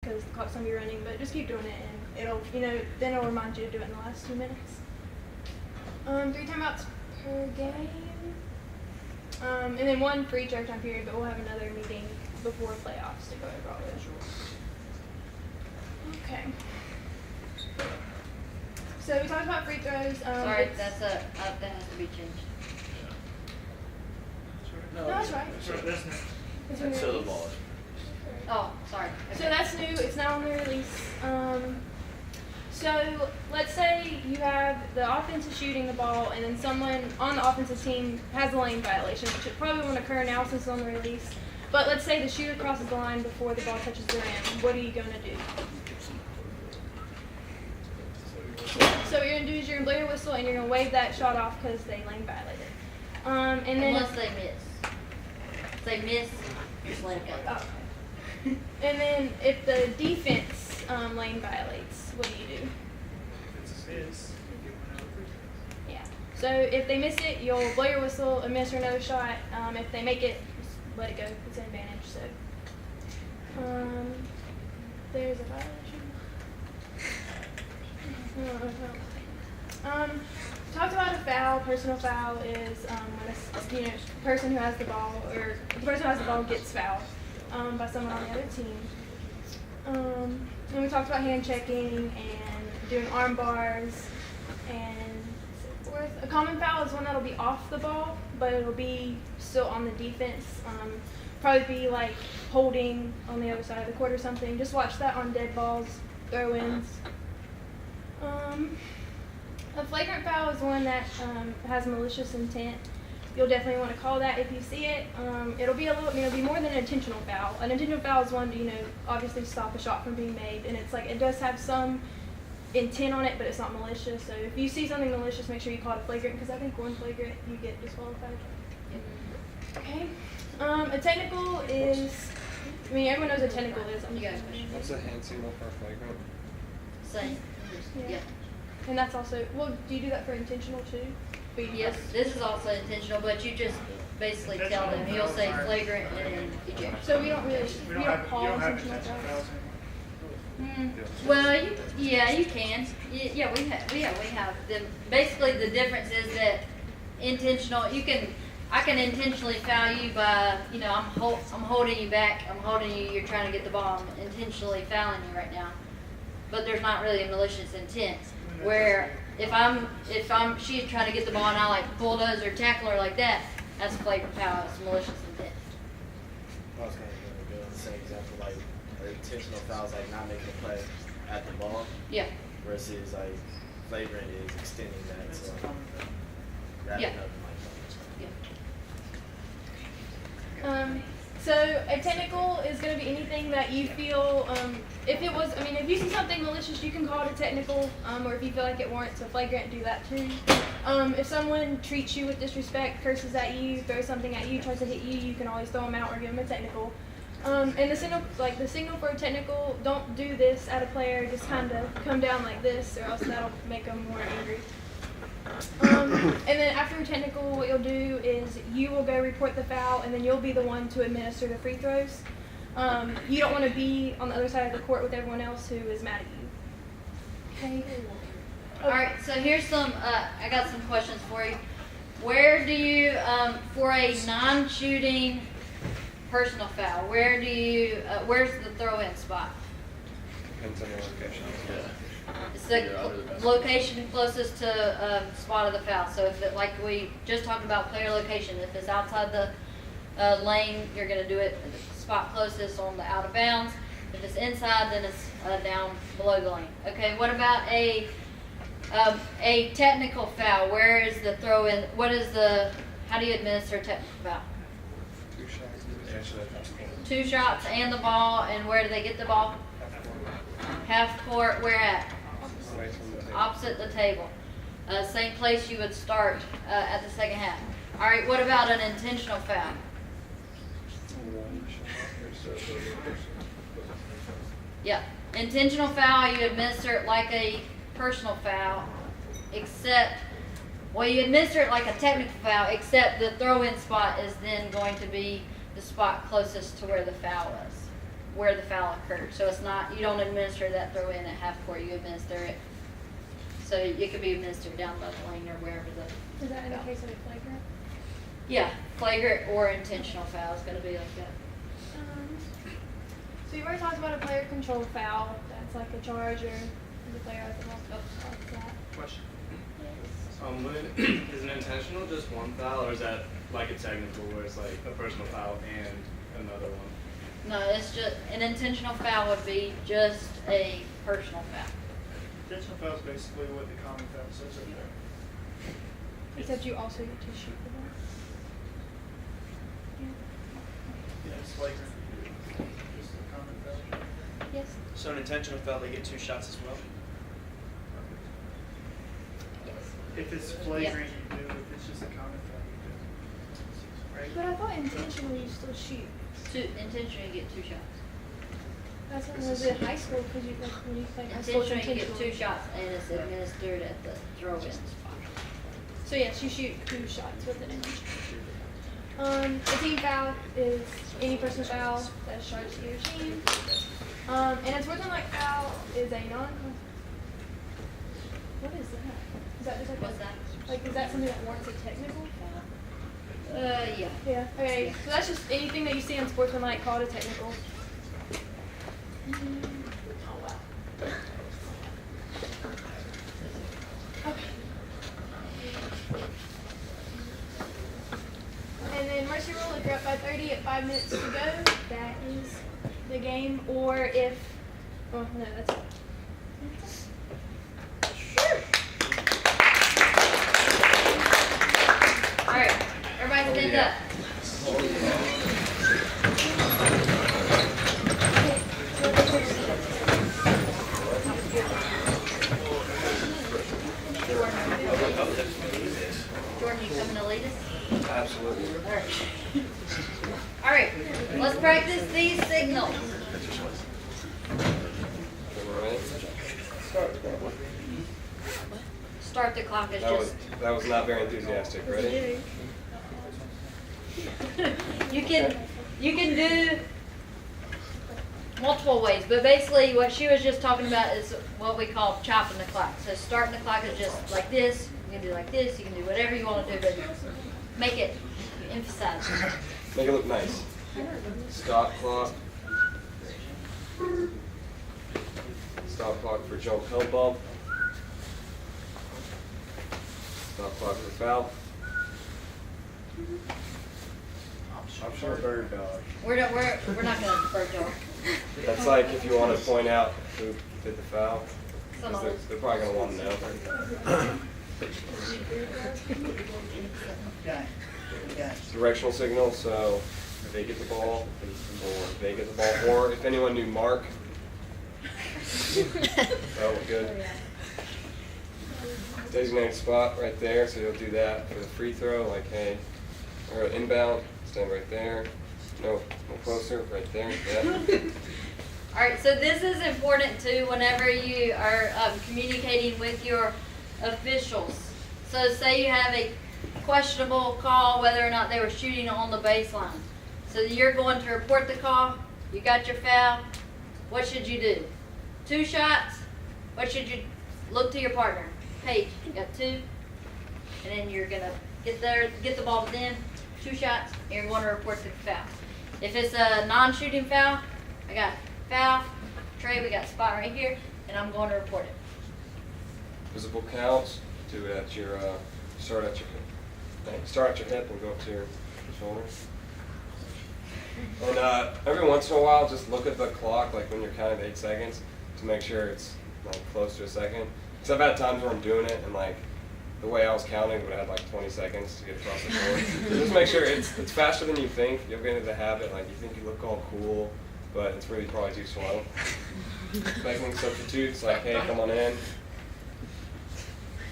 because the clock's gonna be running, but just keep doing it, and it'll, then it'll remind you to do it in the last 2 minutes. 3 timeouts per game, and then 1 for each overtime period, but we'll have another meeting before playoffs to go over all those rules. Okay. So we talked about free throws. Sorry, that has to be changed. No, that's right. That's not. It's been So the released. ball. Oh, sorry. So that's new. It's now on the release. So let's say you have the offense is shooting the ball, and then someone on the offensive team has a lane violation, which it probably won't occur now since it's on the release. But let's say the shooter crosses the line before the ball touches the rim. What are you going to do? So what you're going to do is you're going to blow your whistle, and you're going to wave that shot off because they lane violated. And then Unless they miss. If they miss, just let it go. Oh. And then if the defense lane violates, what do you do? It's a miss. You get one out of free throws. Yeah. So if they miss it, you'll blow your whistle, administer another shot. If they make it, just let it go. It's an advantage. So there's a violation. Talked about a foul. Personal foul is when a person who has the ball, or the person who has the ball gets fouled by someone on the other team. And we talked about hand checking and doing arm bars and so forth. A common foul is one that'll be off the ball, but it'll be still on the defense. Probably be like holding on the other side of the court or something. Just watch that on dead balls, throw-ins. A flagrant foul is one that has malicious intent. You'll definitely want to call that if you see it. It'll be it'll be more than an intentional foul. An intentional foul is one to, obviously stop a shot from being made, and it's like it does have some intent on it, but it's not malicious. So if you see something malicious, make sure you call it a flagrant, because I think one flagrant you get disqualified. Okay. A technical is, everyone knows what a technical is. You got a question? What's a hand signal for a flagrant? Same. Yeah. Yeah. And that's also, do you do that for intentional too? But you Yes, this is also intentional, but you just basically tell them. He'll say flagrant and then eject. So we don't really, We we don't don't have, call you don't have intentional intentional fouls. fouls. Well, you can. Yeah, we have them. Basically, the difference is that intentional. I can intentionally foul you by, I'm holding you back. I'm holding you. You're trying to get the ball. I'm intentionally fouling you right now. But there's not really a malicious intent. Where if she's trying to get the ball and I like bulldoze or tackle her like that, that's a flagrant foul. It's malicious intent. I was going to go on the same example, like intentional fouls, like not making a play at the ball, Yeah. versus like flagrant is extending that. So wrapping Yeah. up in like Yeah. So a technical is going to be anything that you feel, if you see something malicious, you can call it a technical, or if you feel like it warrants a flagrant, do that too. If someone treats you with disrespect, curses at you, throws something at you, tries to hit you, you can always throw them out or give them a technical. And the signal for a technical, don't do this at a player, just kind of come down like this, or else that'll make them more angry. And then after a technical, what you'll do is you will go report the foul, and then you'll be the one to administer the free throws. You don't want to be on the other side of the court with everyone else who is mad at you. Okay. All right. So here's some. I got some questions for you. Where do you, for a non-shooting personal foul, where's the throw-in spot? Depends on the location. It's the location closest to spot of the foul. So if it, like we just talked about player location, if it's outside the lane, you're going to do it at the spot closest on the out of bounds. If it's inside, then it's down below the lane. Okay. What about a technical foul? Where is the throw in? How do you administer a technical foul? 2 shots. 2 shots and the ball, and where do they get the ball? Half court, where at? Away from the table. Opposite the table. Same place you would start at the second half. All right, what about an intentional foul? Yeah, intentional foul, you administer it like a personal foul, except, you administer it like a technical foul, except the throw-in spot is then going to be the spot closest to where the foul was. where the foul occurred. So it's not, you don't administer that throw in at half court, you administer it. So it could be administered down by the lane or wherever the. Is that in the foul. case of a flagrant? Yeah, flagrant or intentional foul is gonna be like that. So you've already talked about a player control foul. That's like a charge or the player has the ball. Like that. Question. When is it intentional, just one foul, or is that like a technical where it's like a personal foul and another one? No, it's just, an intentional foul would be just a personal foul. Intentional foul is basically what the common foul says up there. Except you also get to shoot the ball. Yeah, it's flagrant. Just the common foul. Yes. So an intentional foul, they get 2 shots as well? If it's flagrant, you do. If it's just a common foul, you do. Right? But I thought intentionally you still shoot. Intentionally, you get 2 shots. That's when was it high school because you like when you play high school. it's Intentionally, you get 2 intentional. shots, and it's administered at the throw-in spot. So yes, you shoot 2 shots with an inch. A team foul is any person's foul that is charged to your team. And a sportsmanlike foul is a non. What is that? Is that just like What's a, that? like is that something that warrants a technical foul? Yeah. Yeah. Okay. So that's just anything that you see on sportsmanlike called a technical. Oh wow. Okay. And then mercy rule, if you're up by 30 at 5 minutes to go, that is the game. Or if, oh no, that's it. All right, everybody stand up. Jordan, you coming to lead us? Absolutely. All right, let's practice these signals. Ready? Start the clock is just. That was not very enthusiastic. Ready? You can do multiple ways, but basically what she was just talking about is what we call chopping the clock. So starting the clock is just like this. You can do like this. You can do whatever you want to do, but make it emphasize. Make it look nice. Stop clock. Stop clock for jump help bump. Stop clock for foul. I'm sure bird dog. We're not gonna bird dog. That's like if you want to point out who did the foul. 'Cause Some They're probably going to want to know. Okay. Okay. Directional signal, so if they get the ball, or they get the ball, or if anyone knew Mark. Oh, good. Designated spot right there, so you'll do that for the free throw, like, hey, or inbound, stand right there. No closer, right there. Yeah. All right, so this is important too whenever you are communicating with your officials. So say you have a questionable call whether or not they were shooting on the baseline. So you're going to report the call, you got your foul, what should you do? 2 shots? What should you look to your partner? Paige, you got 2, and then you're gonna get the ball to them, 2 shots, and you're going to report the foul. If it's a non-shooting foul, I got foul, Trey, we got spot right here, and I'm going to report it. Visible counts, do it at your, start at your hip and go up to your shoulder. And every once in a while, just look at the clock, like when you're counting 8 seconds, to make sure it's like close to a second. Because I've had times where I'm doing it, and like the way I was counting would have like 20 seconds to get across the board. So just make sure it's faster than you think. You'll get into the habit, like you think you look all cool, but it's really probably too slow. Making substitutes, like, hey, come on in.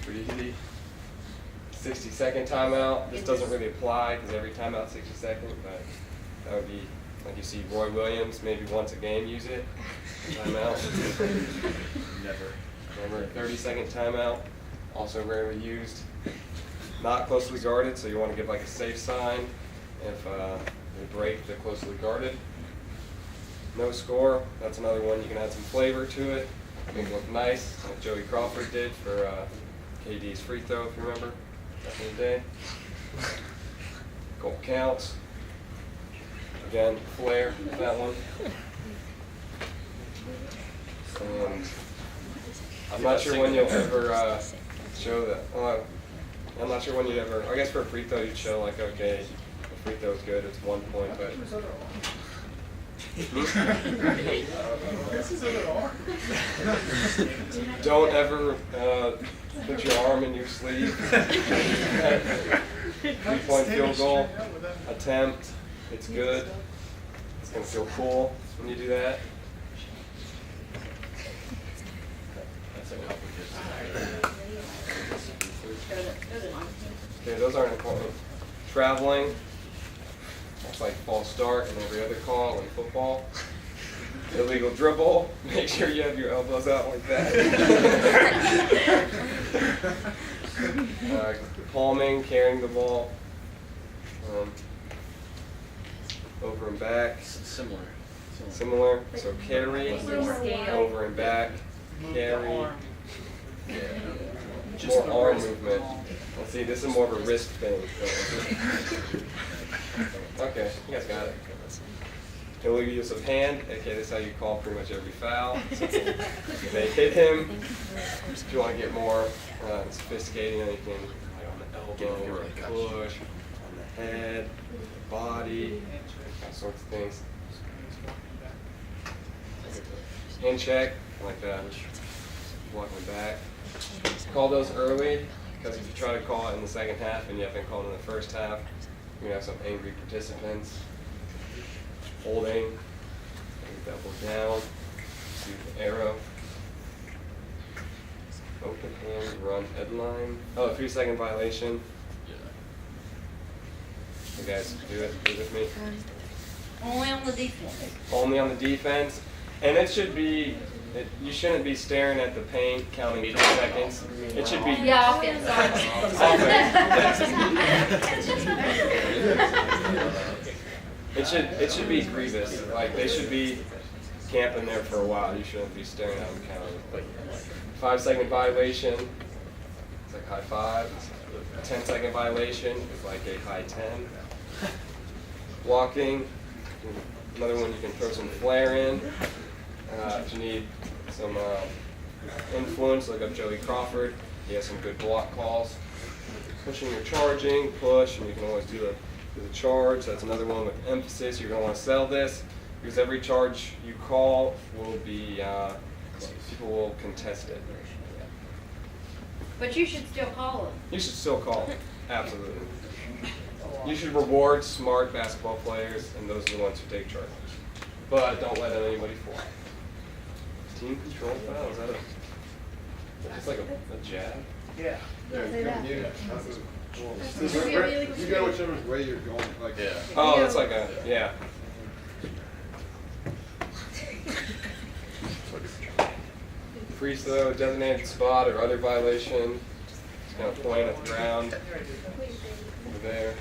Pretty easy. 60-second timeout. This doesn't really apply because every timeout's 60 seconds, but that would be like you see Roy Williams maybe once a game use it. Timeout. Never. Remember, 30-second timeout, also rarely used. Not closely guarded, so you want to give like a safe sign if they break, they're closely guarded. No score, that's another one. You can add some flavor to it, make it look nice, like Joey Crawford did for KD's free throw, if you remember, back in the day. Goal counts. Again, flair, that one. And I'm not sure when you'll ever show that. I'm not sure when you'd ever, I guess for a free throw you'd show like, okay, the free throw's good, it's 1 point, but. Don't ever put your arm in your sleeve. 3-point field goal attempt, it's good. It's gonna feel cool when you do that. Okay, those aren't important. Traveling, that's like false start and every other call in football. Illegal dribble, make sure you have your elbows out like that. Palming, carrying the ball. Over and back. Similar. So carry, over and back, carry. More arm movement. Let's see, this is more of a wrist thing. Okay, you guys got it. Illegal use of hand. Okay, this is how you call pretty much every foul. So they hit him. If you want to get more sophisticated, you can go or push on the head, the body, all sorts of things. Hand check, like that. Walking back. Call those early, because if you try to call it in the second half and you haven't called in the first half, you're going to have some angry participants. Holding, double down, see the arrow. Open hand, run headline. Oh, 3-second violation. You guys do it with me. Only on the defense. Only on the defense. And it should be, you shouldn't be staring at the paint counting 3 seconds. It should be. Yeah, offense. It should be grievous. Like they should be camping there for a while. You shouldn't be staring at them counting. 5-second violation. It's like high 5. 10-second violation is like a high 10. Blocking. Another one you can throw some flair in. If you need some influence, look up Joey Crawford. He has some good block calls. Pushing or charging, push, and you can always do the charge. That's another one with emphasis. You're going to want to sell this because every charge you call will be, people will contest it. But you should still call it. You should still call it, absolutely. You should reward smart basketball players, and those are the ones who take charges. But don't let anybody fall. Team control foul, is that just like a jab? Yeah. You go whichever way you're going, like. Yeah. Oh, it's like a, yeah. Free throw, designated spot, or other violation. Just kind of point at the ground. Over there.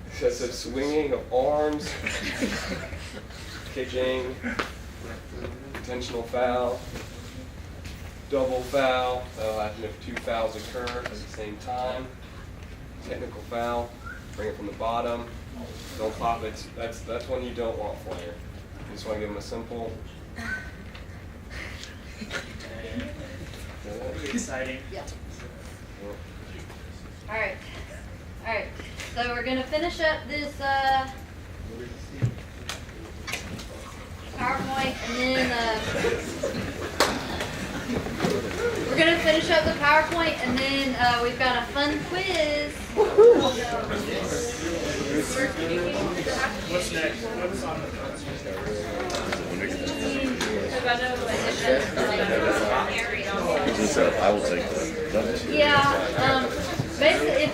Excessive swinging of arms. Kicking. Intentional foul. Double foul. That'll happen if 2 fouls occur at the same time. Technical foul. Bring it from the bottom. Don't pop it. That's when you don't want flair. You just want to give them a simple. Pretty exciting. Yeah. All right. So we're gonna finish up this PowerPoint, and then we're gonna finish up the PowerPoint, and then we've got a fun quiz. What's next? What's on the I will take that. Yeah. Basically,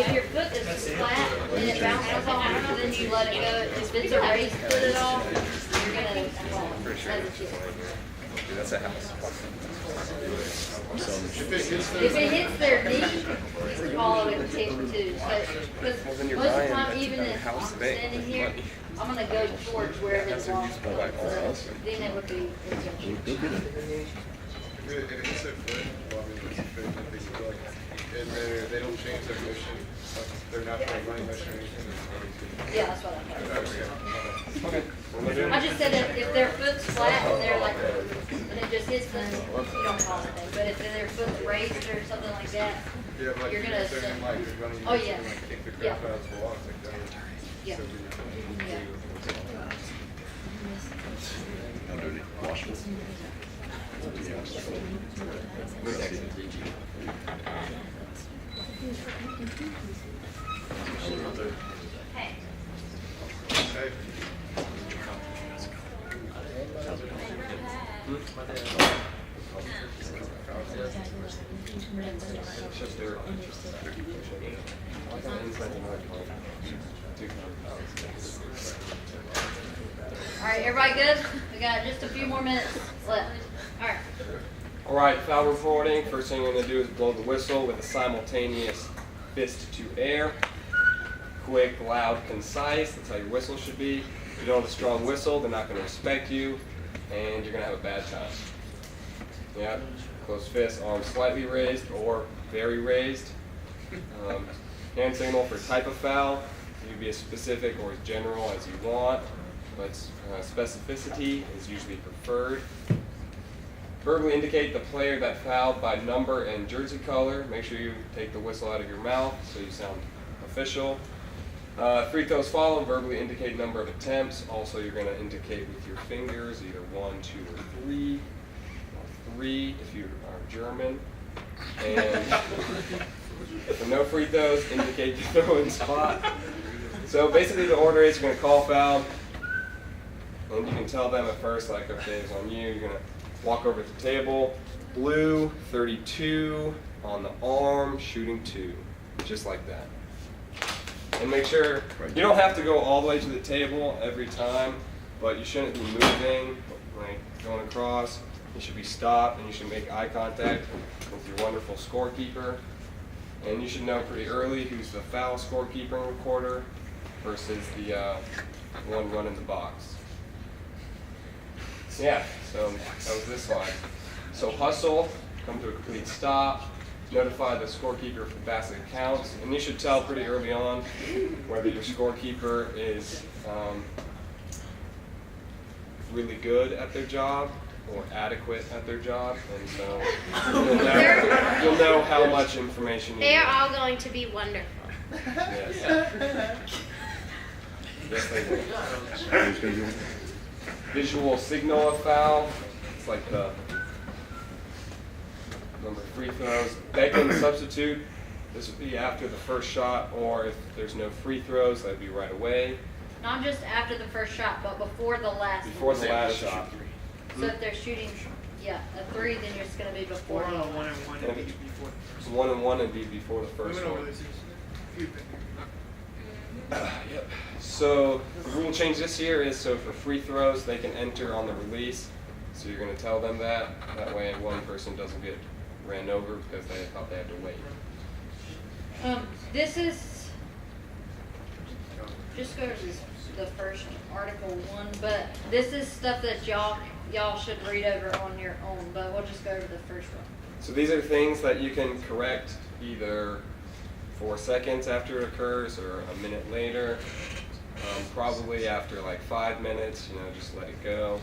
if your foot is flat and it bounces off, then you let it go. If it's a race, put it off. you're gonna call it Pretty sure as a it's just kid. like, dude, that's a house. If it hits If it hits their knee, you can call it a kick too. Because Well, then you're most of the buying time, a even if I'm house bank standing with here, money. I'm gonna go towards wherever That's the what ball you spell like all goes. else. So then it would be intentional. If it hits their foot, well, I mean, it's a fit, I think, like, and they don't change their motion, they're not trying running motion or anything. Yeah, that's what I thought. Okay. Well, they're doing- I just said if their foot's flat and they're like, and it just hits them, you don't call anything. But if their foot's raised or something like that, Yeah, but like, You're gonna if they're assume- in, like, the running Oh, motion, yeah. and, like, kick the Yeah. crap out of the wall, like that. yeah. So Yeah. Hey. Hey, It's just their. All right, everybody good? We got just a few more minutes left. All right. All right, foul reporting. First thing you're going to do is blow the whistle with a simultaneous fist to air. Quick, loud, concise. That's how your whistle should be. If you don't have a strong whistle, they're not going to respect you, and you're going to have a bad time. Yeah, closed fist, arms slightly raised or very raised. Hand signal for type of foul. You can be as specific or as general as you want, but specificity is usually preferred. Verbally indicate the player that fouled by number and jersey color. Make sure you take the whistle out of your mouth so you sound official. Free throws follow. Verbally indicate number of attempts. Also, you're going to indicate with your fingers, either 1, 2, or 3. Or 3 if you are German. And for no free throws, indicate the throw-in spot. So basically, the order is you're going to call foul, and you can tell them at first, like, okay, it's on you. You're going to walk over to the table. Blue, 32 on the arm, shooting 2, just like that. And make sure you don't have to go all the way to the table every time, but you shouldn't be moving, like going across. You should be stopped, and you should make eye contact with your wonderful scorekeeper. And you should know pretty early who's the foul scorekeeper and recorder versus the one running the box. Yeah, so that was this slide. So hustle, come to a complete stop, notify the scorekeeper if the basket counts, and you should tell pretty early on whether your scorekeeper is really good at their job or adequate at their job, and so you'll know how much information you They are need. all going to be wonderful. Yes. Yes, they will. Visual signal of foul. It's like the number of free throws. Beckon substitute. This would be after the first shot, or if there's no free throws, that'd be right away. Not just after the first shot, but before the last Before one. the last shot. So if they're shooting, a 3, then it's going to be before. 4 on 1 and 1 and be before the first. 1 and 1 and be before the We first went over one. this. A few things. Yep. So the rule change this year is so for free throws they can enter on the release. So you're going to tell them that. That way one person doesn't get ran over because they thought they had to wait. This is, just go to the first Article 1, but this is stuff that y'all should read over on your own, but we'll just go over the first one. So these are things that you can correct either 4 seconds after it occurs or a minute later. Probably after like 5 minutes, just let it go,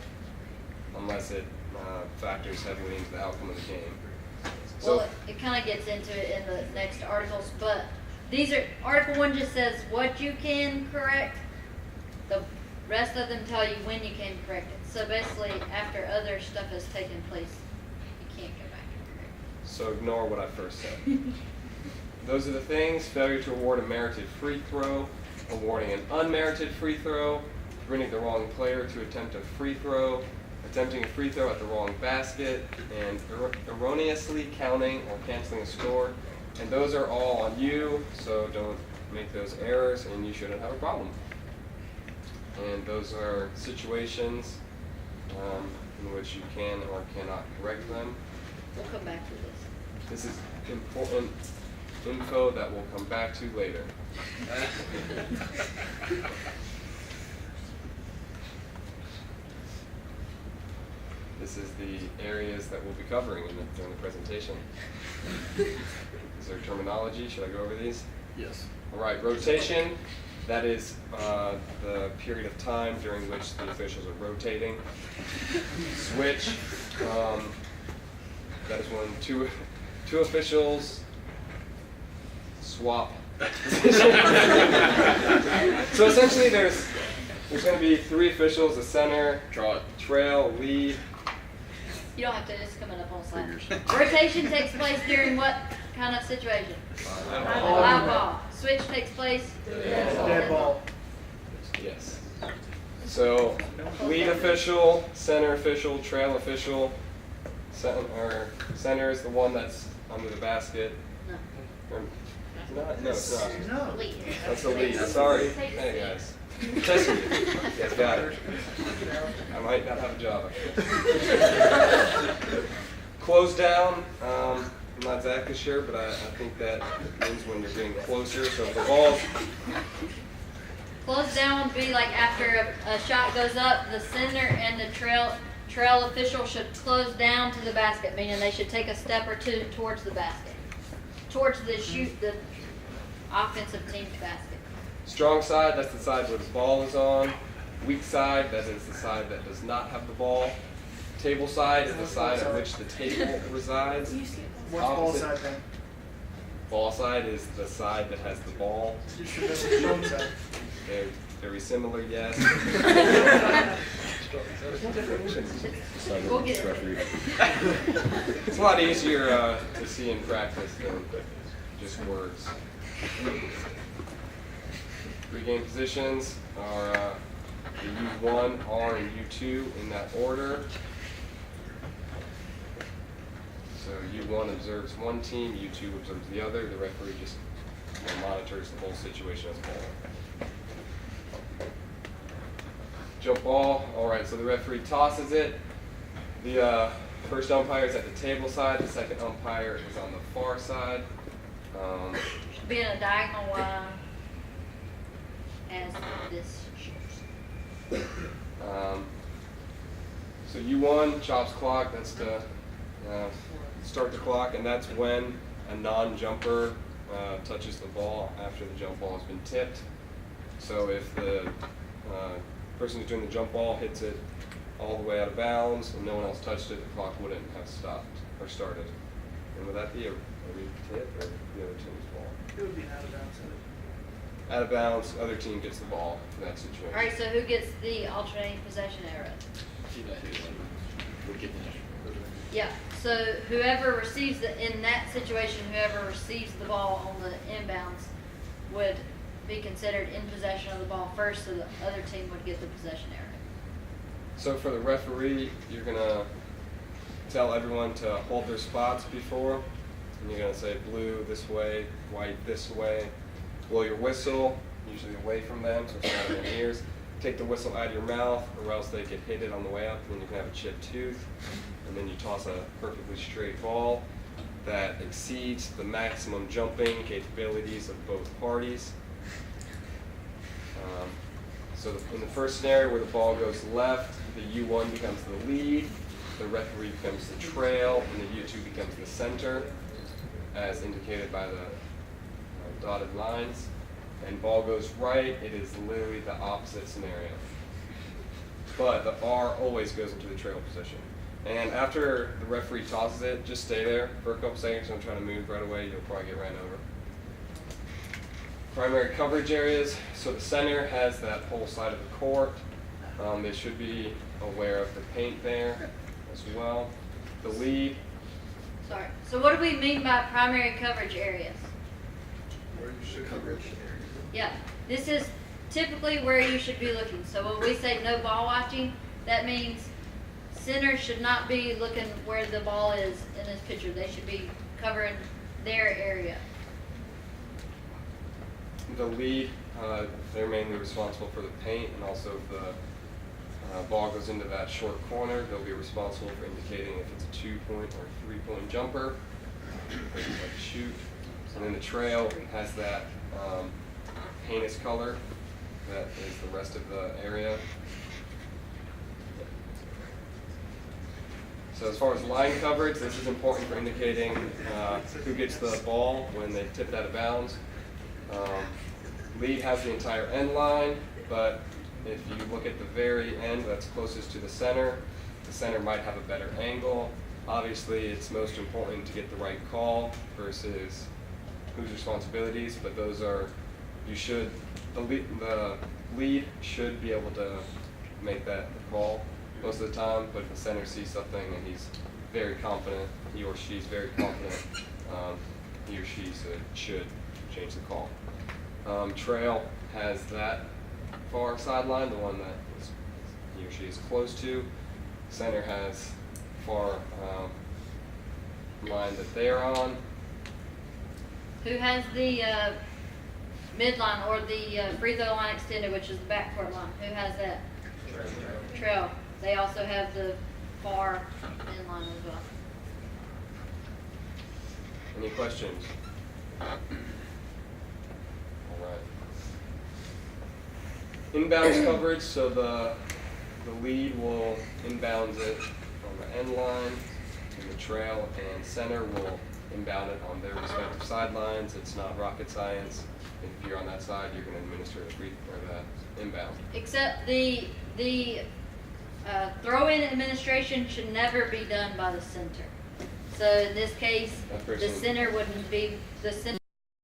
unless it factors heavily into the outcome of the game. So, Well, it kind of gets into it in the next articles, but these are, Article 1 just says what you can correct. The rest of them tell you when you can correct it. So basically, after other stuff has taken place, you can't go back and correct it. so ignore what I first said. Those are the things: failure to award a merited free throw, awarding an unmerited free throw, permitting the wrong player to attempt a free throw, attempting a free throw at the wrong basket, and erroneously counting or canceling a score. And those are all on you, so don't make those errors, and you shouldn't have a problem. And those are situations in which you can or cannot correct them. We'll come back to this. This is important info that we'll come back to later. This is the areas that we'll be covering during the presentation. Is there terminology? Should I go over these? Yes. All right, rotation. That is the period of time during which the officials are rotating. Switch. That is when two officials swap. So essentially, there's going to be 3 officials: a center, trail, lead. You don't have to, it's coming up on slide. Rotation takes place during what kind of situation? Live ball. Switch takes place? Dead ball. Yes. So lead official, center official, trail official. Center is the one that's under the basket. No. Or, no, it's not. No. Lead. That's the lead. Sorry. Hey guys. Testing you. Yes, got it. I might not have a job. Close down. I'm not exactly sure, but I think that means when you're getting closer. So if the ball's Close down would be like after a shot goes up, the center and the trail official should close down to the basket, meaning they should take a step or two towards the basket, towards the offensive team's basket. strong side, that's the side where the ball is on. Weak side, that is the side that does not have the ball. Table side is the side at which the table resides. What's ball Opposite- side then? Ball side is the side that has the ball. You should have shown side. They're very similar, yes. We'll get it. It's a lot easier to see in practice than just words. 3 game positions are the U1, R, and U2 in that order. So U1 observes one team, U2 observes the other. The referee just monitors the whole situation as a whole. Jump ball. All right, so the referee tosses it. The first umpire is at the table side. The second umpire is on the far side. Should be in a diagonal line as this shows. So U1 chops clock. That's to start the clock, and that's when a non-jumper touches the ball after the jump ball has been tipped. So if the person who's doing the jump ball hits it all the way out of bounds and no one else touched it, the clock wouldn't have stopped or started. And would that be a re-tip or the other team's ball? It would be out of bounds. Out of bounds, other team gets the ball in that situation. All right, so who gets the alternating possession arrow? Yeah, so whoever receives in that situation, whoever receives the ball on the inbounds would be considered in possession of the ball first, so the other team would get the possession arrow. So for the referee, you're gonna tell everyone to hold their spots before, and you're gonna say blue this way, white this way. Blow your whistle, usually away from them, so it's not in their ears. Take the whistle out of your mouth, or else they get hit it on the way up, and then you can have a chipped tooth. And then you toss a perfectly straight ball that exceeds the maximum jumping capabilities of both parties. So in the first scenario where the ball goes left, the U1 becomes the lead, the referee becomes the trail, and the U2 becomes the center, as indicated by the dotted lines. And ball goes right, it is literally the opposite scenario. But the R always goes into the trail position. And after the referee tosses it, just stay there for a couple seconds. Don't try to move right away, you'll probably get ran over. Primary coverage areas. So the center has that whole side of the court. They should be aware of the paint there as well. The lead. Sorry. So what do we mean by primary coverage areas? Where you should coverage. Yeah, this is typically where you should be looking. So when we say no ball watching, that means center should not be looking where the ball is in this picture. They should be covering their area. The lead they're mainly responsible for the paint, and also if the ball goes into that short corner, they'll be responsible for indicating if it's a 2-point or 3-point jumper, like to shoot. And then the trail has that heinous color that is the rest of the area. So as far as line coverage, this is important for indicating who gets the ball when they tip it out of bounds. Lead has the entire end line, but if you look at the very end that's closest to the center might have a better angle. Obviously, it's most important to get the right call versus whose responsibilities, but those are, the lead should be able to make that call most of the time, but if the center sees something and he's very confident, he or she's very confident, he or she should change the call. Trail has that far sideline, the one that he or she is close to. Center has far line that they're on. Who has the midline or the free throw line extended, which is the backcourt line? Who has that? Trail. They also have the far end line as well. Any questions? All right. Inbounds coverage, so the lead will inbounds it on the end line, and the trail and center will inbound it on their respective sidelines. It's not rocket science. If you're on that side, you're going to administer the inbound. Except the throw-in administration should never be done by the center. So in this case, That the person- center wouldn't be, the center